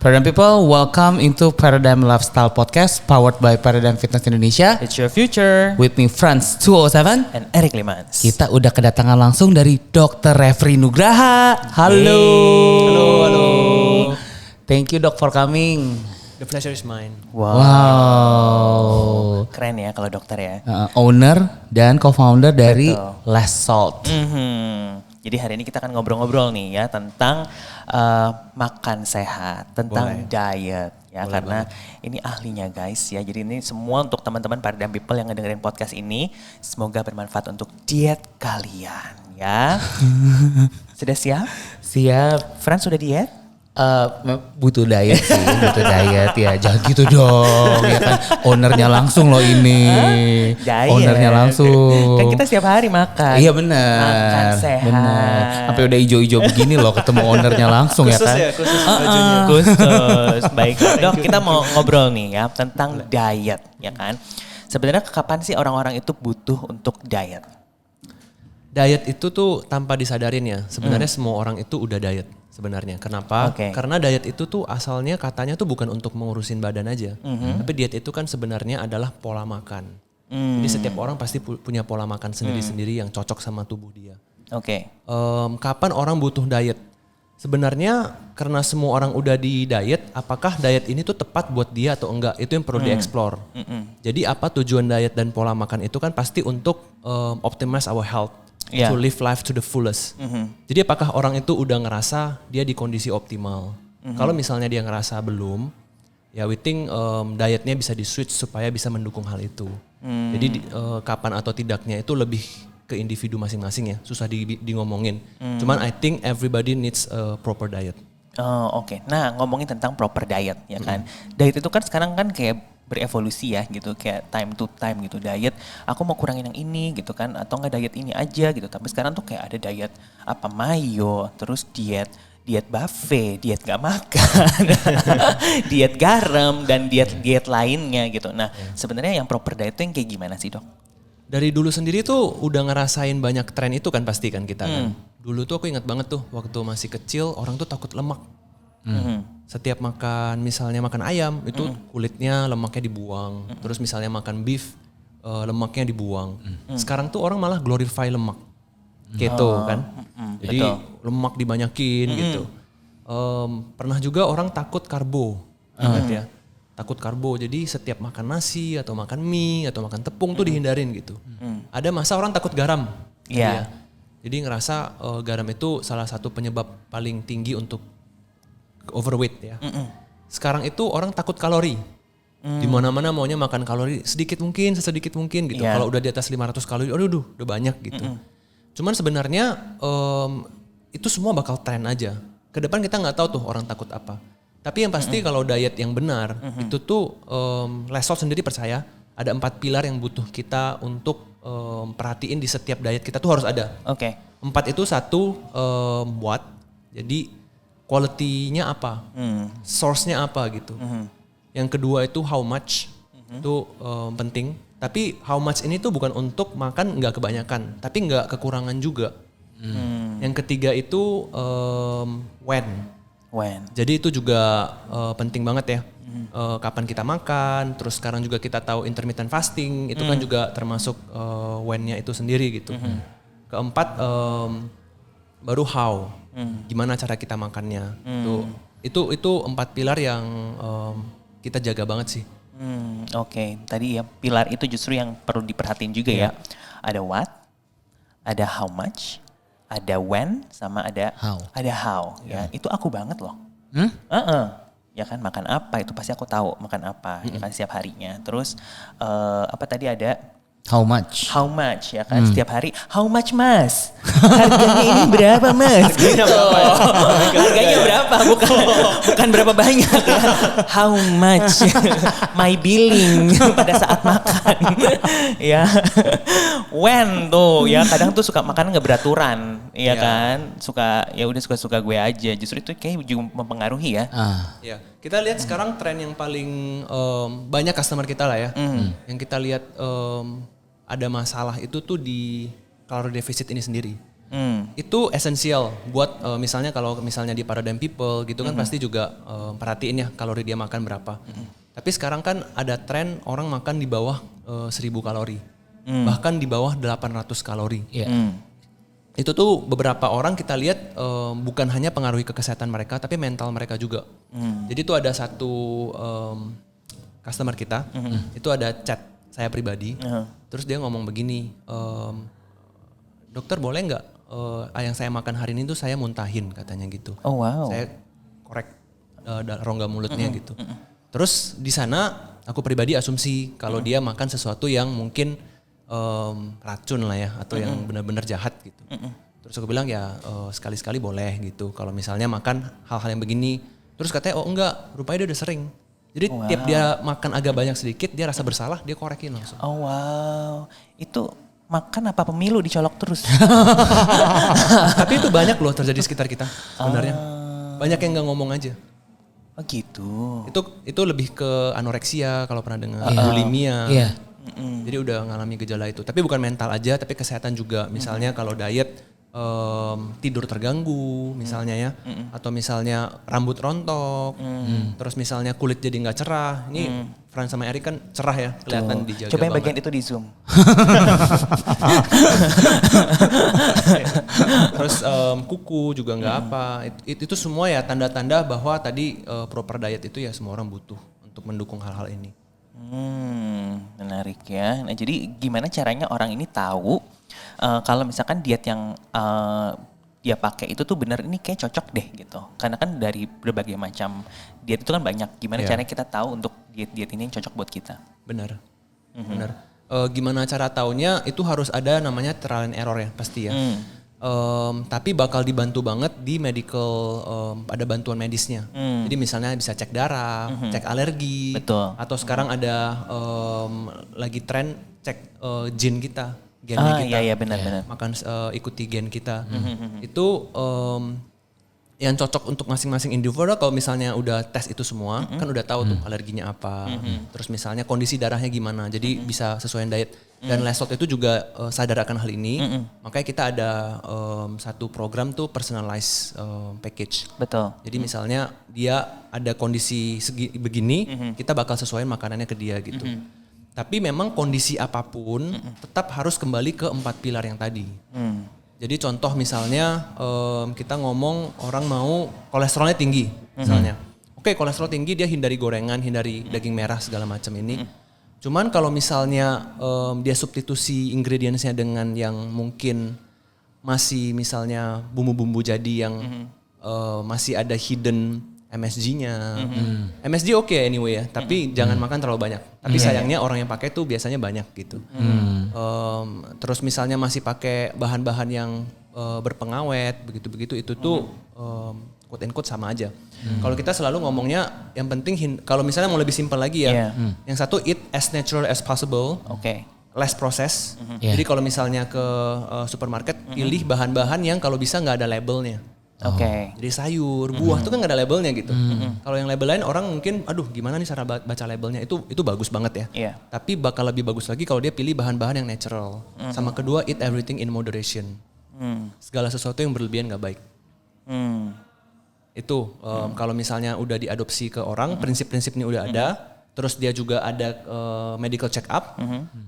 Paradigm people, welcome into Paradigm Lifestyle Podcast powered by Paradigm Fitness Indonesia. It's your future. With me, Franz 207 And Eric Limans. Kita udah kedatangan langsung dari Dr. Refri Nugraha. Halo. Halo. Thank you Dok for coming. The pleasure is mine. Wow. Keren ya kalau dokter ya. Owner dan co-founder dari Betul. Less Salt. Jadi hari ini kita akan ngobrol-ngobrol nih ya tentang makan sehat, tentang diet ya. Karena ini ahlinya guys ya. Jadi ini semua untuk teman-teman Paradigm People yang ngedengerin podcast ini. Semoga bermanfaat untuk diet kalian ya. Sudah siap? Siap. Frans sudah diet? Butuh diet sih, butuh diet ya. Jangan gitu dong, ya kan. Ownernya langsung loh ini. Diet. Ownernya langsung. Kan kita setiap hari makan. Iya benar. Makan sehat. Benar. Sampai udah hijau-hijau begini loh ketemu ownernya langsung ya kan. Khusus bajunya. Khusus. Baik. Dok, kita mau ngobrol nih ya tentang diet ya kan. Sebenarnya kapan sih orang-orang itu butuh untuk diet? Diet itu tuh tanpa disadarin ya. Sebenarnya semua orang itu udah diet sebenarnya. Kenapa? Oke. Karena diet itu tuh asalnya katanya tuh bukan untuk mengurusin badan aja. Tapi diet itu kan sebenarnya adalah pola makan. Jadi setiap orang pasti punya pola makan sendiri-sendiri yang cocok sama tubuh dia. Oke. Kapan orang butuh diet? Sebenarnya karena semua orang udah di diet, apakah diet ini tuh tepat buat dia atau enggak? Itu yang perlu dieksplor. Jadi apa tujuan diet dan pola makan itu kan pasti untuk optimize our health. Yeah. To live life to the fullest. Jadi apakah orang itu udah ngerasa dia di kondisi optimal? Kalau misalnya dia ngerasa belum, ya we think dietnya bisa di switch supaya bisa mendukung hal itu. Jadi kapan atau tidaknya itu lebih ke individu masing-masing ya, susah di ngomongin. Cuman I think everybody needs a proper diet. Oh, oke. Nah, ngomongin tentang proper diet ya kan. Diet itu kan sekarang kan kayak berevolusi ya gitu, kayak time to time gitu. Diet aku mau kurangin yang ini gitu kan, atau enggak diet ini aja gitu. Tapi sekarang tuh kayak ada diet apa mayo, terus diet buffet, diet gak makan, diet garam dan diet lainnya gitu. Nah, sebenarnya yang proper diet itu yang kayak gimana sih, Dok? Dari dulu sendiri tuh udah ngerasain banyak tren itu kan pasti kan kita kan. Dulu tuh aku ingat banget tuh waktu masih kecil orang tuh takut lemak. Setiap makan misalnya makan ayam itu kulitnya lemaknya dibuang. Terus misalnya makan beef lemaknya dibuang. Sekarang tuh orang malah glorify lemak. Keto kan. Jadi lemak dibanyakin gitu. Pernah juga orang takut karbo. Ingat ya. Takut karbo. Jadi setiap makan nasi atau makan mie atau makan tepung tuh dihindarin gitu. Ada masa orang takut garam. Iya. Jadi ngerasa garam itu salah satu penyebab paling tinggi untuk overweight ya. Sekarang itu orang takut kalori. Di mana-mana maunya makan kalori sedikit mungkin, sesedikit mungkin gitu. Yeah. Kalau udah di atas 500 kalori, aduh udah banyak gitu. Cuman sebenarnya itu semua bakal tren aja. Kedepan kita nggak tahu tuh orang takut apa. Tapi yang pasti kalau diet yang benar itu tuh Less Salt sendiri percaya ada 4 pilar yang butuh kita untuk perhatiin di setiap diet kita tuh harus ada. Oke. 4 itu satu what, jadi quality-nya apa, source-nya apa gitu. Yang kedua itu how much, itu penting. Tapi how much ini tuh bukan untuk makan nggak kebanyakan, tapi nggak kekurangan juga. Yang ketiga itu when. Jadi itu juga penting banget ya. Kapan kita makan, terus sekarang juga kita tahu intermittent fasting, itu kan juga termasuk when-nya itu sendiri gitu. Keempat baru how. Gimana cara kita makannya. Itu 4 pilar yang kita jaga banget sih. Oke. Tadi ya pilar itu justru yang perlu diperhatiin juga ya. Ada what, ada how much, ada when, sama ada how. Ya, itu aku banget loh. Ya kan, makan apa itu pasti aku tahu makan apa ya kan setiap harinya. Terus apa tadi ada How much? How much ya kan setiap hari. How much mas? Harganya ini berapa mas? Harganya berapa? Bukan berapa banyak ya. How much? My billing pada saat makan. Ya. When tuh ya kadang tuh suka makan nggak beraturan, ya kan? Suka ya udah suka gue aja. Justru itu kayak juga mempengaruhi ya. Ya. Kita lihat sekarang tren yang paling banyak customer kita lah ya. Yang kita lihat ada masalah itu tuh di kalori defisit ini sendiri. Itu esensial buat misalnya kalau misalnya di Paradigm People gitu kan pasti juga perhatiin ya kalori dia makan berapa. Tapi sekarang kan ada tren orang makan di bawah 1000 kalori. Bahkan di bawah 800 kalori. Itu tuh beberapa orang kita lihat bukan hanya pengaruhi ke kesehatan mereka tapi mental mereka juga. Jadi tuh ada satu customer kita itu ada chat saya pribadi. Terus dia ngomong begini, dokter boleh nggak yang saya makan hari ini tuh saya muntahin katanya gitu. Oh wow. Saya korek rongga mulutnya gitu. Terus di sana aku pribadi asumsi kalau dia makan sesuatu yang mungkin racun lah ya atau yang benar-benar jahat gitu. Terus aku bilang ya sekali-sekali boleh gitu. Kalau misalnya makan hal-hal yang begini. Terus katanya oh enggak, rupanya dia udah sering. Jadi tiap dia makan agak banyak sedikit dia rasa bersalah dia korekin langsung. Oh wow. Itu makan apa pemilu dicolok terus? Tapi itu banyak loh terjadi di sekitar kita sebenarnya. Banyak yang nggak ngomong aja. Oh gitu. Itu lebih ke anoreksia kalau pernah dengar, bulimia. Jadi udah ngalami gejala itu. Tapi bukan mental aja, tapi kesehatan juga. Misalnya kalau diet tidur terganggu, misalnya ya, atau misalnya rambut rontok, terus misalnya kulit jadi nggak cerah. Ini Frans sama Erik kan cerah ya, kelihatan dijaga. Coba yang bagian itu di zoom. Terus kuku juga nggak apa. Itu semua ya tanda-tanda bahwa tadi proper diet itu ya semua orang butuh untuk mendukung hal-hal ini. Menarik ya. Nah jadi gimana caranya orang ini tahu kalau misalkan diet yang dia pakai itu tuh benar ini kayak cocok deh gitu. Karena kan dari berbagai macam diet itu kan banyak. Gimana caranya kita tahu untuk diet-diet ini yang cocok buat kita? Benar. Benar. Gimana cara taunya itu harus ada namanya trial and error ya pasti ya. Tapi bakal dibantu banget di medical, ada bantuan medisnya. Jadi misalnya bisa cek darah, cek alergi. Betul. Atau sekarang ada lagi tren cek gen kita, gennya kita. Iya benar-benar. Makan ikuti gen kita. Itu yang cocok untuk masing-masing individu kalau misalnya udah tes itu semua, kan udah tahu tuh alerginya apa. Terus misalnya kondisi darahnya gimana, jadi bisa sesuai diet. Dan Lesot itu juga sadar akan hal ini, makanya kita ada satu program tuh personalized package. Betul. Jadi misalnya dia ada kondisi begini, kita bakal sesuaiin makanannya ke dia gitu. Tapi memang kondisi apapun tetap harus kembali ke 4 pilar yang tadi. Jadi contoh misalnya kita ngomong orang mau kolesterolnya tinggi misalnya. Oke, kolesterol tinggi dia hindari gorengan, hindari daging merah segala macam ini. Cuman kalau misalnya dia substitusi ingredientsnya dengan yang mungkin masih misalnya bumbu-bumbu jadi yang masih ada hidden MSG-nya. MSG oke anyway ya, tapi jangan makan terlalu banyak. Tapi sayangnya orang yang pakai tuh biasanya banyak gitu. Terus misalnya masih pakai bahan-bahan yang berpengawet, begitu-begitu itu tuh quote and quote sama aja. Kalau kita selalu ngomongnya yang penting kalau misalnya mau lebih simpel lagi ya. Yang satu eat as natural as possible. Less process. Jadi kalau misalnya ke supermarket pilih bahan-bahan yang kalau bisa nggak ada labelnya. Jadi sayur, buah tuh kan gak ada labelnya gitu. Kalau yang label lain orang mungkin, aduh gimana nih cara baca labelnya, itu bagus banget ya. Tapi bakal lebih bagus lagi kalau dia pilih bahan-bahan yang natural. Sama kedua, eat everything in moderation. Segala sesuatu yang berlebihan gak baik. Itu kalau misalnya udah diadopsi ke orang, prinsip-prinsip ini udah ada. Terus dia juga ada medical check up,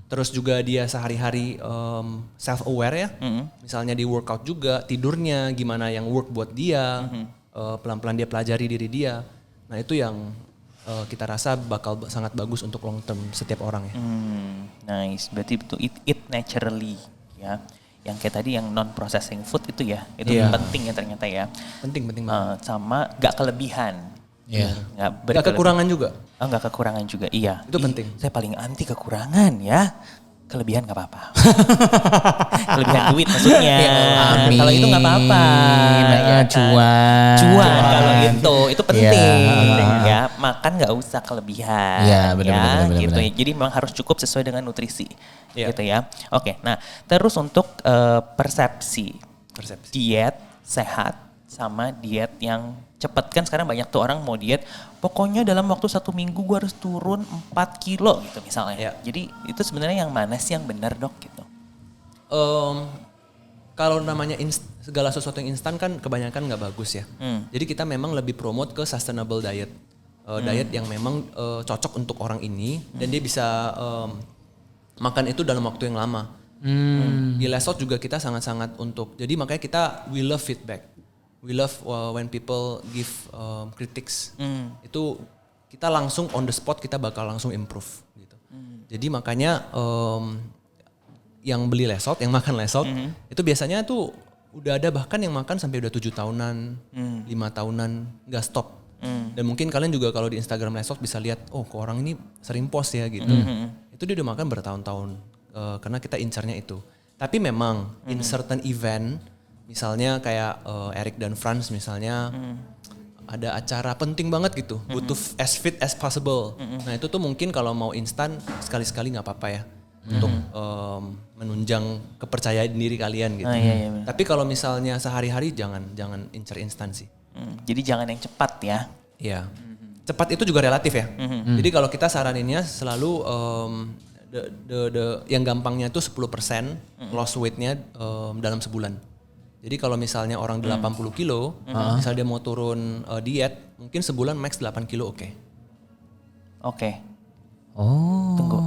terus juga dia sehari-hari self aware ya, misalnya di workout juga tidurnya gimana yang work buat dia, pelan-pelan dia pelajari diri dia. Nah itu yang kita rasa bakal sangat bagus untuk long term setiap orang ya. Nice, berarti itu eat naturally ya. Yang kayak tadi yang non processing food itu ya, itu penting ya ternyata ya. Penting banget. Sama gak kelebihan. Gak kekurangan juga. Gak kekurangan juga, iya. Itu penting. Saya paling anti kekurangan ya. Kelebihan gak apa-apa. Kelebihan duit maksudnya. Amin. Kalau itu gak apa-apa. Cuan kalau itu penting. Ya, makan gak usah kelebihan. Iya benar. Gitu. Jadi memang harus cukup sesuai dengan nutrisi. Gitu ya. Oke, nah terus untuk persepsi. Diet sehat sama diet yang cepat. Kan sekarang banyak tuh orang mau diet, pokoknya dalam waktu 1 minggu gue harus turun 4 kilo gitu misalnya. Jadi itu sebenarnya yang mana sih yang benar dok gitu? kalau namanya segala sesuatu yang instan kan kebanyakan nggak bagus ya. Jadi kita memang lebih promote ke sustainable diet. Diet yang memang cocok untuk orang ini dan dia bisa makan itu dalam waktu yang lama. Di Lesot juga kita sangat-sangat untuk, jadi makanya we love feedback. We love when people give critics. Itu kita langsung on the spot kita bakal langsung improve gitu. Jadi makanya yang beli Lesot, yang makan Lesot itu biasanya tuh udah ada bahkan yang makan sampai udah 7 tahunan, 5 tahunan nggak stop. Dan mungkin kalian juga kalau di Instagram Lesot bisa lihat, oh kok orang ini sering post ya gitu. Itu dia udah makan bertahun-tahun karena kita incarnya itu. Tapi memang in certain event, misalnya kayak Eric dan Franz misalnya ada acara penting banget gitu, butuh as fit as possible. Nah itu tuh mungkin kalau mau instan sekali-sekali nggak apa-apa ya. Untuk menunjang kepercayaan diri kalian gitu. Iya, Tapi kalau misalnya sehari-hari jangan incer instan sih. Jadi jangan yang cepat ya. Iya. Cepat itu juga relatif ya. Jadi kalau kita saraninnya selalu yang gampangnya itu 10% loss weight-nya dalam sebulan. Jadi kalau misalnya orang 80 kilo, misalnya dia mau turun diet, mungkin sebulan max 8 kilo oke. Oke. Oh. Tunggu.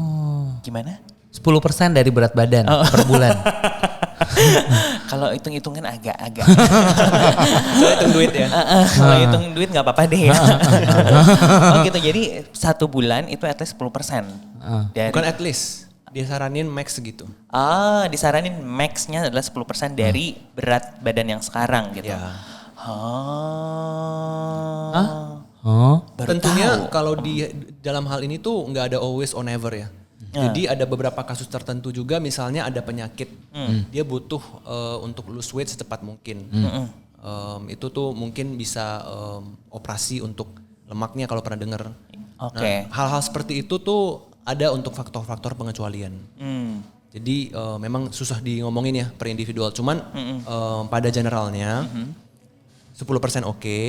Gimana? 10% dari berat badan per bulan. Kalau hitung-hitungan agak-agak. Soalnya hitung duit ya. Kalau hitung duit nggak apa-apa deh. Oh gitu, jadi 1 bulan itu at least 10%. Dari, Bukan at least, dia saranin max segitu. disaranin max-nya adalah 10% dari berat badan yang sekarang gitu. Ya. Tentunya kalau di dalam hal ini tuh nggak ada always or never ya. Jadi ada beberapa kasus tertentu juga, misalnya ada penyakit, dia butuh untuk lose weight secepat mungkin. Itu tuh mungkin bisa operasi untuk lemaknya kalau pernah dengar. Nah, hal-hal seperti itu tuh ada untuk faktor-faktor pengecualian. Jadi memang susah di ngomongin ya per individual. Cuman pada generalnya 10% oke.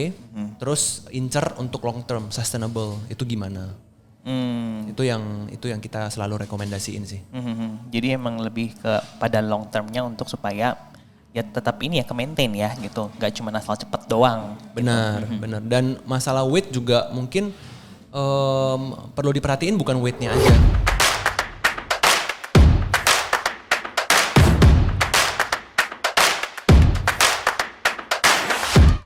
Terus incer untuk long term sustainable itu gimana? Itu yang kita selalu rekomendasiin sih. Jadi emang lebih pada long termnya untuk supaya ya tetap ini ya ke maintain ya gitu. Gak cuma asal cepet doang. Benar, benar. Dan masalah weight juga mungkin perlu diperhatiin bukan weightnya aja.